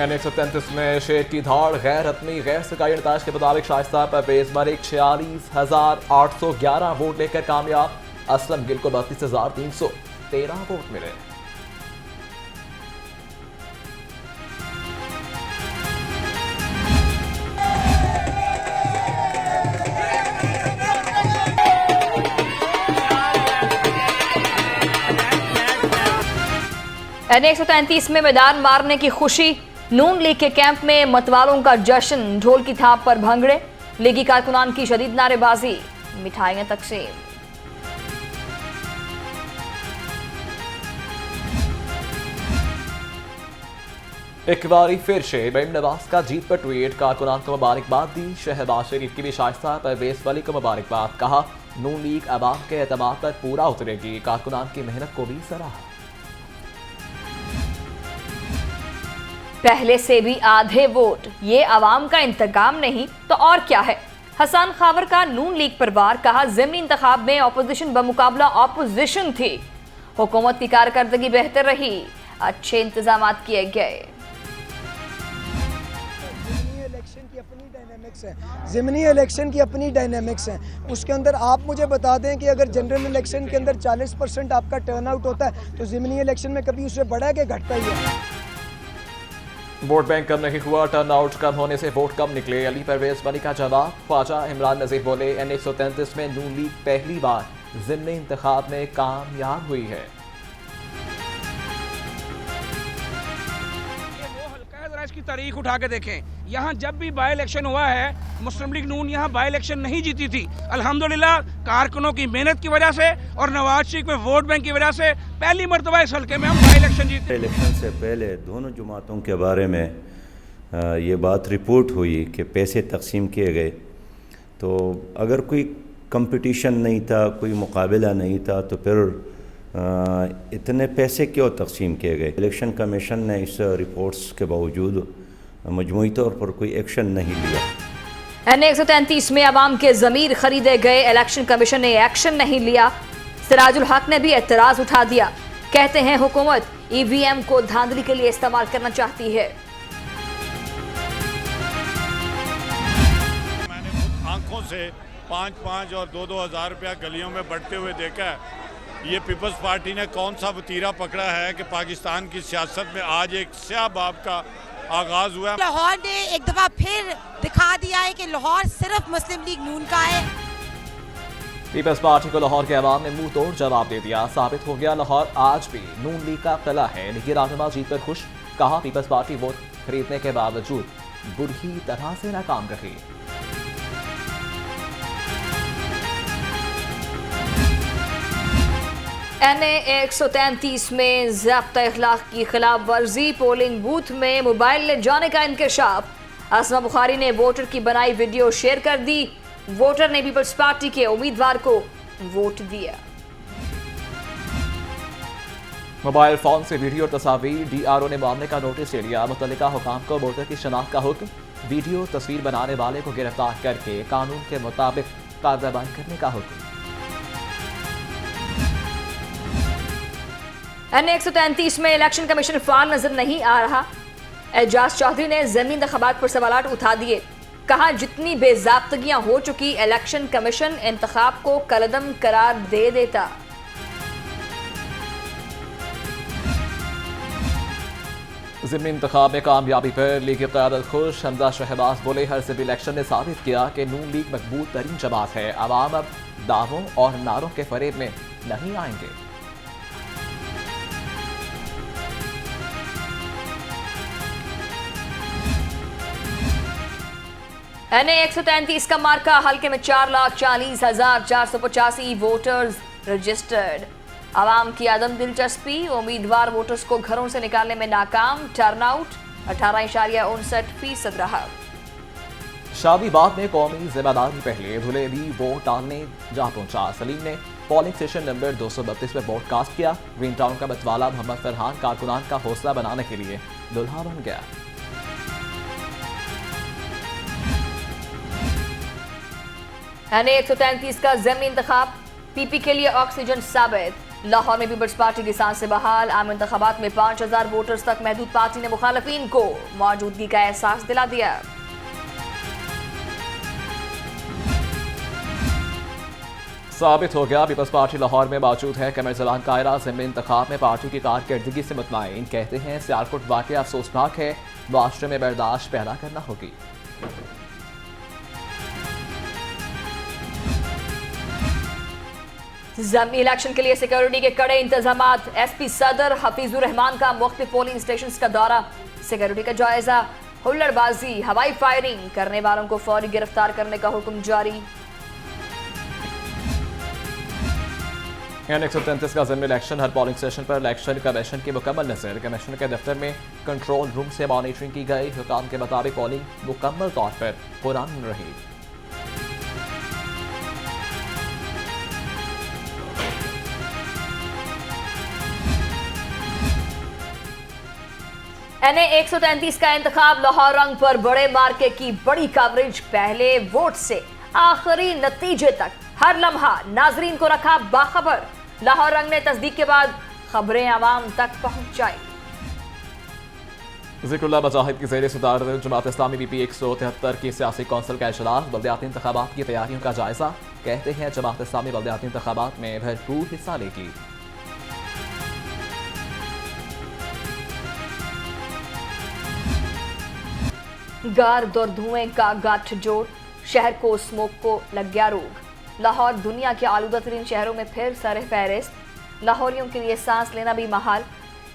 N133 में शेर की धाड़ गैर हतमी गैर सरकारी नताज के मुताबिक शाइस्ता परवेज मलिक 46,811 वोट लेकर कामयाब। असलम गिल को 32,313 वोट मिले। N133 में मैदान मारने की खुशी, नून लीग के कैंप में मतवालों का जश्न, ढोल की थाप पर भंगड़े, लीगी कारकुनान की शदीद नारेबाजी, मिठाइयां तकसीम। एक बारी फिर से मरीम नवाज का जीत पर ट्वीट, कारकुनान को मुबारकबाद दी। शहबाज शरीफ की भी शाइस्ता परवेज मलिक को मुबारकबाद, कहा नून लीग अवाम के एतमाद पर पूरा उतरेगी, कारकुनान की मेहनत को भी सराहा। पहले से भी आधे वोट, ये अवाम का इंतकाम नहीं तो और क्या है। हसन खावर का नून लीग पर वार, कहा ज़िमनी इंतखाब में ऑपोजिशन बमुकाबला ऑपोजिशन थी, हुकूमत की कारकर्दगी बेहतर रही, अच्छे इंतजाम किए गए। ज़िमनी इलेक्शन की अपनी डायनेमिक्स हैं, उसके अंदर आप मुझे बता दें कि अगर जनरल इलेक्शन के अंदर 40% आपका टर्नआउट होता है तो ज़िमनी इलेक्शन में कभी उससे बढ़ा के घटता ही है। वोट बैंक कम नहीं हुआ, टर्नआउट कम होने से वोट कम निकले, अली परवेज मलिक का जवाब। ख्वाजा इमरान नज़ीर बोले N133 में नून लीग पहली बार ज़िमनी इंतखाब में कामयाब हुई है। इसकी तारीख उठा के देखें, यहाँ जब भी बाई इलेक्शन हुआ है मुस्लिम लीग नून यहाँ बाई इलेक्शन नहीं जीती थी। अल्हम्दुलिल्लाह कारकुनों की मेहनत की वजह से और नवाज शरीफ में वोट बैंक की वजह से पहली मरतबा इस हल्के में हम बाई इलेक्शन जीते। इलेक्शन से पहले दोनों जमातों के बारे में ये बात रिपोर्ट हुई कि पैसे तकसीम किए गए, तो अगर कोई कंपटीशन नहीं था, कोई मुकाबला नहीं था, तो फिर इतने पैसे क्यों तकसीम किए गए। इलेक्शन कमीशन ने इस रिपोर्ट्स के बावजूद मजमूई तौर पर कोई एक्शन नहीं लिया। N133 में अवाम के ज़मीर खरीदे गए, इलेक्शन कमीशन ने एक्शन नहीं लिया। सिराजुल हक ने भी एतराज उठा दिया, कहते हैं हुकूमत EVM को धांधली के लिए इस्तेमाल करना चाहती है। मैंने खुद आंखों से 5-5 और 2-2 हज़ार रुपया गलियों में बढ़ते हुए देखा है। ये पीपल्स पार्टी ने कौन सा वतीरा पकड़ा है कि पाकिस्तान की सियासत में आज एक स्याह बाब का आगाज हुआ है। लाहौर ने एक दफा फिर दिखा दिया है कि लाहौर सिर्फ मुस्लिम लीग नून का है। पीपल्स पार्टी को लाहौर के अवाम ने मुंह तोड़ जवाब दे दिया, साबित हो गया लाहौर आज भी नून लीग का किला है। लीगी रहनुमा जीत पर खुश, कहा पीपल्स पार्टी वोट खरीदने के बावजूद बुरी तरह से नाकाम रही। N133 में ज़ाब्ता इखलाक की खिलाफ वर्जी, पोलिंग बूथ में मोबाइल ले जाने का इंकशाफ। असमा बुखारी ने वोटर की बनाई वीडियो शेयर कर दी, वोटर ने पीपल्स पार्टी के उम्मीदवार को वोट दिया। मोबाइल फोन से वीडियो और तस्वीर, DRO ने मामले का नोटिस ले लिया। मुतल्लिका हुकाम को वोटर की शनाख्त का हुक्म, वीडियो तस्वीर बनाने वाले को गिरफ्तार करके कानून के मुताबिक कार्रवाई करने का हुक्म। N133 में इलेक्शन कमीशन फाल नजर नहीं आ रहा। एजाज चौधरी ने ज़मीनी इंतखाबात पर सवालात उठा दिए, कहा जितनी बेज़ाब्तगियां हो चुकी इलेक्शन कमीशन इंतखाब को कलदम करार दे देता। ज़िमनी इंतखाब में कामयाबी पर लीग की क़यादत खुश। हमजा शहबाज बोले हर सिविल इलेक्शन ने साबित किया कि नून लीग मकबूल तरीन जमात है, अवाम अब दावों और नारों के फरेब में नहीं आएंगे। N133 का मार्का, हल्के में 4,40,485 वोटर्स रजिस्टर्ड। आवाम की अदम दिलचस्पी, उम्मीदवार वोटर्स को घरों से निकालने में नाकाम। टर्नआउट 18.59% रहा। शादी बाद में कौमी जिम्मेदारी पहले, धुले भी वोट डालने जा पहुंचा। सलीम ने पोलिंग स्टेशन नंबर 232 पर वोट कास्ट किया। ग्रीन टाउन का मतवाला मोहम्मद फरहान कारकुनान का हौसला बनाने के लिए दुल्हा बन गया। N133 का ज़मीनी इंतखाब PP के लिए ऑक्सीजन साबित। लाहौर में पीपल्स पार्टी की सांसें बहाल। आम इंतखाबात में 5000 वोटर्स तक महदूद। पार्टी ने मुखालफिन को मौजूदगी का एहसास दिला दिया। साबित हो गया पीपल्स पार्टी लाहौर में मौजूद है। कमर जलान कायरा ज़िमनी इंतखाब में पार्टी की कारकर्दगी से मुतमईन। कहते हैं सियालकोट वाक़या अफसोसनाक है, माशरे में बर्दाश्त पैदा करना होगी। ज़मीनी इलेक्शन के लिए सिक्योरिटी के कड़े इंतजाम। एसपी सदर हफीजुर रहमान का मुख्तलिफ पोलिंग स्टेशन का दौरा, सिक्योरिटी का जायजा। हुल्लड़बाजी, हवाई फायरिंग करने वालों को फौरी गिरफ्तार करने का हुक्म जारी। N133 का ज़मीनी इलेक्शन, हर पोलिंग स्टेशन पर इलेक्शन कमीशन की मुकम्मल नजर। कमीशन के दफ्तर में कंट्रोल रूम से मॉनिटरिंग की गई। हुकाम के मुताबिक पोलिंग मुकम्मल तौर पर पुरअमन रही। NA133 का इंतखाब, लाहौर रंग पर बड़े मार्के की बड़ी कवरेज। पहले वोट से आखिरी नतीजे तक हर लम्हा नाजरीन को रखा बाखबर। लाहौर रंग ने तस्दीक के बाद खबरें आवाम तक पहुंचाई। ज़िक्रुल्लाह मुजाहिद की ज़ेर सदारत जमात इस्लामी BP 173 की सियासी कौंसिल का इजलास। बल्दियाती इंतखाबात की तैयारियों का जायजा। कहते हैं जमात इस्लामी बल्दियाती इंतखाबात में भरपूर हिस्सा लेगी। गर्द और धुएं का गठजोड़, शहर को स्मोक को लग गया रोग। लाहौर दुनिया के आलूदा तरीन शहरों में फिर सर फहरिस्त। लाहौरियों के लिए सांस लेना भी महाल,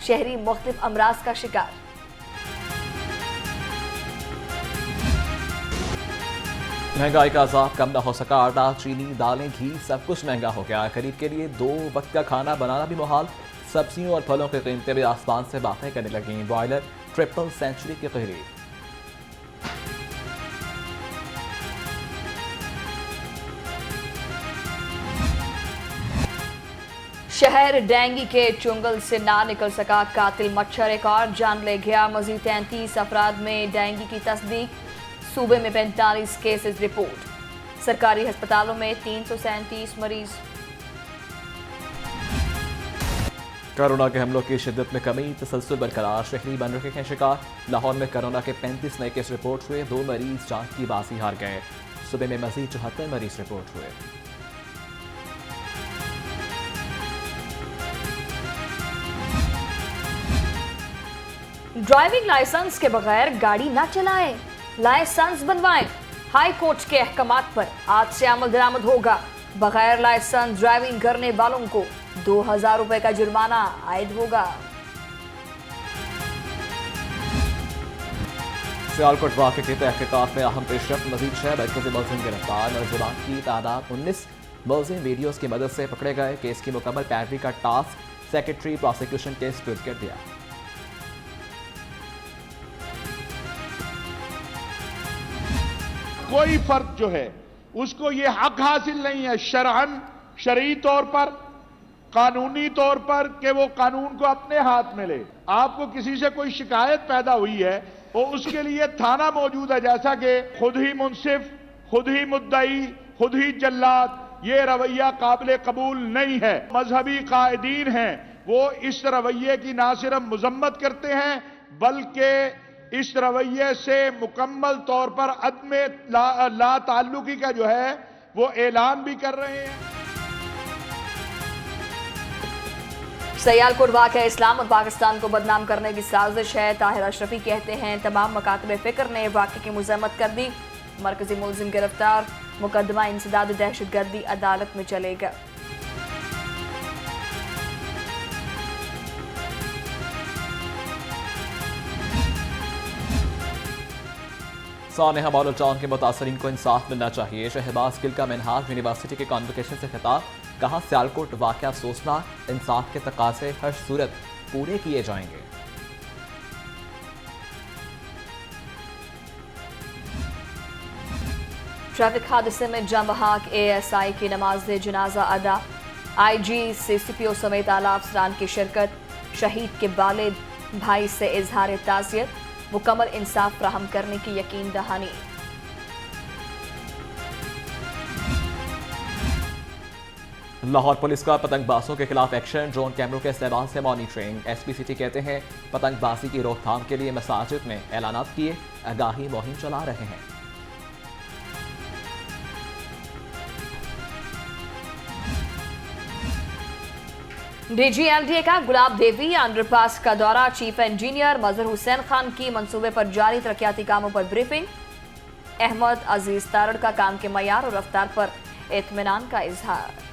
शहरी मुख्तलिफ अमराज का शिकार। महंगाई का अजाब कम न हो सका। आटा, चीनी, दालें, घी सब कुछ महंगा हो गया। गरीब के लिए 2 वक्त का खाना बनाना भी मुहाल। सब्जियों और फलों की कीमतें भी आसमान से बातें करने लगी। बॉयलर ट्रिपल सेंचुरी के करीब। शहर डेंगू के चुंगल से ना निकल सका। कातिल मच्छर एक और जान ले गया। मजीद 33 अफराद में डेंगू की तस्दीक। सूबे में 45 केसेस रिपोर्ट। सरकारी अस्पतालों में 337 मरीज। कोरोना के हमलों की शिद्दत में कमी, तसलसल बरकरार। शहरी बन रहे हैं शिकार। लाहौर में कोरोना के 35 नए केस रिपोर्ट हुए। 2 मरीज जांच की बाजी हार गए। सुबह में मजीद 74 मरीज रिपोर्ट हुए। ड्राइविंग लाइसेंस के बगैर गाड़ी ना चलाएं, लाइसेंस बनवाएं। हाई कोर्ट के अहकामात पर आज से अमल दरामद होगा। बगैर लाइसेंस ड्राइविंग करने वालों को 2000 रुपए का जुर्माना आयद होगा। सियालकोट वाक़े की तहकीकात में अहम पेशरफ्त। मजीद 6 मरकज़ी मुलज़िम गिरफ्तार। मुलज़िमान की तादाद 19। मुलज़िम वीडियोज़ की मदद से पकड़े गए। केस की मुकम्मल पैरवी का टास्क सेक्रेटरी प्रोसिक्यूशन के स्पुर्द कर दिया। कोई फर्द जो है उसको ये हक हासिल नहीं है शरअन, शरई तौर पर, कानूनी तौर पर कि वो कानून को अपने हाथ में ले। आपको किसी से कोई शिकायत पैदा हुई है तो उसके लिए थाना मौजूद है। जैसा कि खुद ही मुंसिफ, खुद ही मुद्दई, खुद ही जल्लाद, ये रवैया काबिल कबूल नहीं है। मजहबी कायदीन हैं, वो इस रवैये की ना सिर्फ मजम्मत करते हैं बल्कि इस रवैये से मुकम्मल तौर पर अदम ला ताल्लुकी का जो है वो ऐलान भी कर रहे हैं। सियालकोट वाक़या इस्लाम और पाकिस्तान को बदनाम करने की साजिश है। ताहिर अशरफी कहते हैं तमाम मकातब फ़िक्र ने वाक़े की मज़म्मत कर दी। मरकज़ी मुलज़िम गिरफ्तार। मुकदमा इंसदाद दहशतगर्दी अदालत में चलेगा। सानेहा मॉडल टाउन के मुतासरीन को इंसाफ मिलना चाहिए। शहबाज गिल का मिनहाल यूनिवर्सिटी के कॉन्वोकेशन से खिताब। कहा सियालकोट वाक़या अफसोसनाक, इंसाफ के तकाज़े हर सूरत पूरे किए जाएंगे। ट्रैफिक हादसे में जम बहक ASI की नमाज जनाजा अदा। IG, CCPO समेत आला अफसरान की शिरकत। शहीद के वालिद भाई से इजहार ताज़ियत, मुकम्मल इंसाफ फ्राहम करने की यकीन दहानी। लाहौर पुलिस का पतंगबाजों के खिलाफ एक्शन, ड्रोन कैमरों के इस्तेमाल से मॉनिटरिंग। एसपी सिटी कहते हैं पतंगबाजी की रोकथाम के लिए मसाजिद में ऐलानात किए, आगाही मुहिम चला रहे हैं। डीजीएलडीए का गुलाब देवी अंडरपास का दौरा, चीफ इंजीनियर मजहर हुसैन खान की मंसूबे पर जारी तरक्याती कामों पर ब्रीफिंग। अहमद अजीज तारड़ का काम के मयार और रफ्तार पर इत्मीनान का इजहार।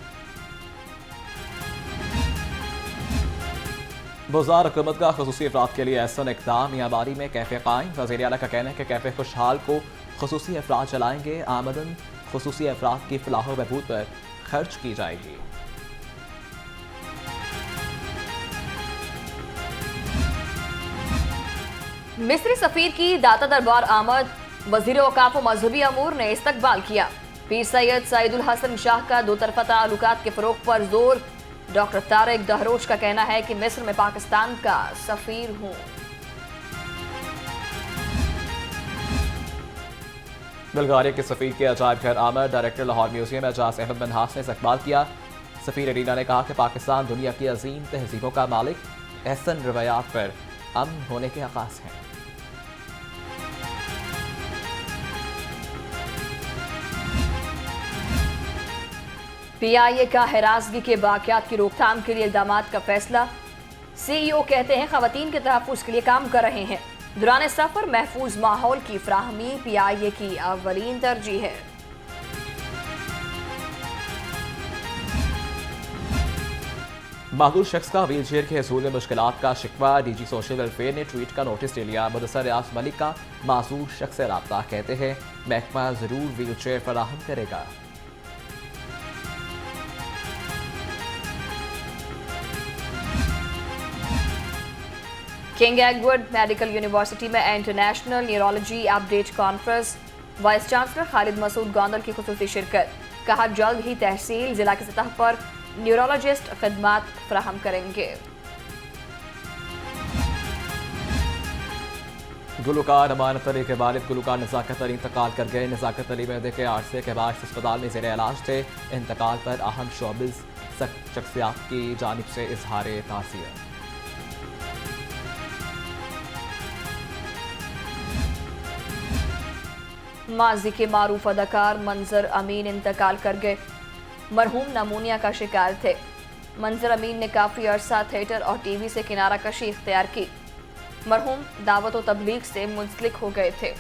बुज़ार हुकूमत का खसूसी अफराद के लिए एहसन इक़दाम, मियांमारी में कैफे कायम। वज़ीर आला का कहना है कि कैफे खुशहाल को खसूसी अफराद चलाएंगे, आमदन खसूसी अफराद की फलाह व बहबूद पर खर्च की जाएगी। मिस्री सफीर की दाता दरबार आमद, वजीर औकाफ व मजहबी अमूर ने इस्तकबाल किया। पीर सैयद सईदुल हसन शाह का दो तरफा ताल्लुकात के फरोग पर जोर। डॉक्टर तारिक दहरोज का कहना है कि मिस्र में पाकिस्तान का सफीर हूं। बुल्गारिया के सफीर के अजायब घर आमद, डायरेक्टर लाहौर म्यूजियम एजाज अहमद मनहास ने इस्तकबाल किया। सफीर अरीना ने कहा कि पाकिस्तान दुनिया की अजीम तहजीबों का मालिक, एहसन रवायात पर अमन होने के आगाज हैं। पीआईए का हिरासगी के वाक़यात की रोकथाम के लिए इक़दाम का फैसला। सीईओ कहते हैं ख़वातीन के तहफ़्फ़ुज़ के लिए काम कर रहे हैं। दौरान सफ़र महफूज माहौल की फ्राहमी पीआईए की अव्वलीन तरजीह है। माहदूर शख्स का व्हील चेयर के हसूल में मुश्किलात का शिकवा, डीजी सोशल वेलफेयर ने ट्वीट का नोटिस ले लिया। मुदस्सर रियाज मलिक का मासूर शख्स से राब्ता, कहते हैं महकमा जरूर व्हील चेयर फराहम करेगा। किंग एडवर्ड मेडिकल यूनिवर्सिटी में international neurology update conference, vice chancellor Khalid Masood Gondal की खुसूसी शिरकत। कहा जल्द ही तहसील जिला की सतह पर न्यूरोलॉजिस्ट खिदमात फराहम करेंगे। गुलकार अमानत अली के वालिद गुलकार नज़ाकत अली इंतकाल कर गए। नज़ाकत अली मैदे के आरसे के बाद अस्पताल में ज़ेर इलाज थे। इंतकाल पर अहम शोबिस शख्सियात की जानिब से इजहार ताज़ियत। माजी के मारूफ अदाकार मंजर अमीन इंतकाल कर गए। मरहूम नमूनिया का शिकार थे। मंजर अमीन ने काफ़ी अरसा थिएटर और टीवी से किनारा कशी इख्तियार की। मरहूम दावत और तबलीग से मुंसलिक हो गए थे।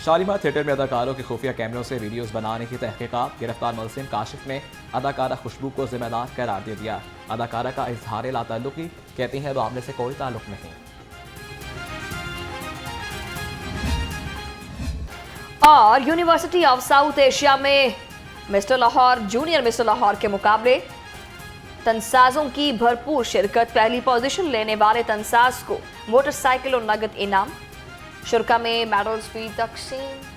शालीमार थिएटर में अदाकारों के खुफिया कैमरों से वीडियोस बनाने की तहकीकात। गिरफ्तार मुलजिम काशिफ ने अदाकारा खुशबू को जिम्मेदार करार दे दिया। अदाकारा का इजहार लाताल्लुकी, कहती है मामले से कोई ताल्लुक नहीं। और यूनिवर्सिटी ऑफ साउथ एशिया में mister Lahore junior mister Lahore के मुकाबले तनसाजों की भरपूर शिरकत। पहली पोजीशन लेने वाले तनसाज को मोटरसाइकिल और नगद इनाम। शुरा में मेडल्स भी तकसीम।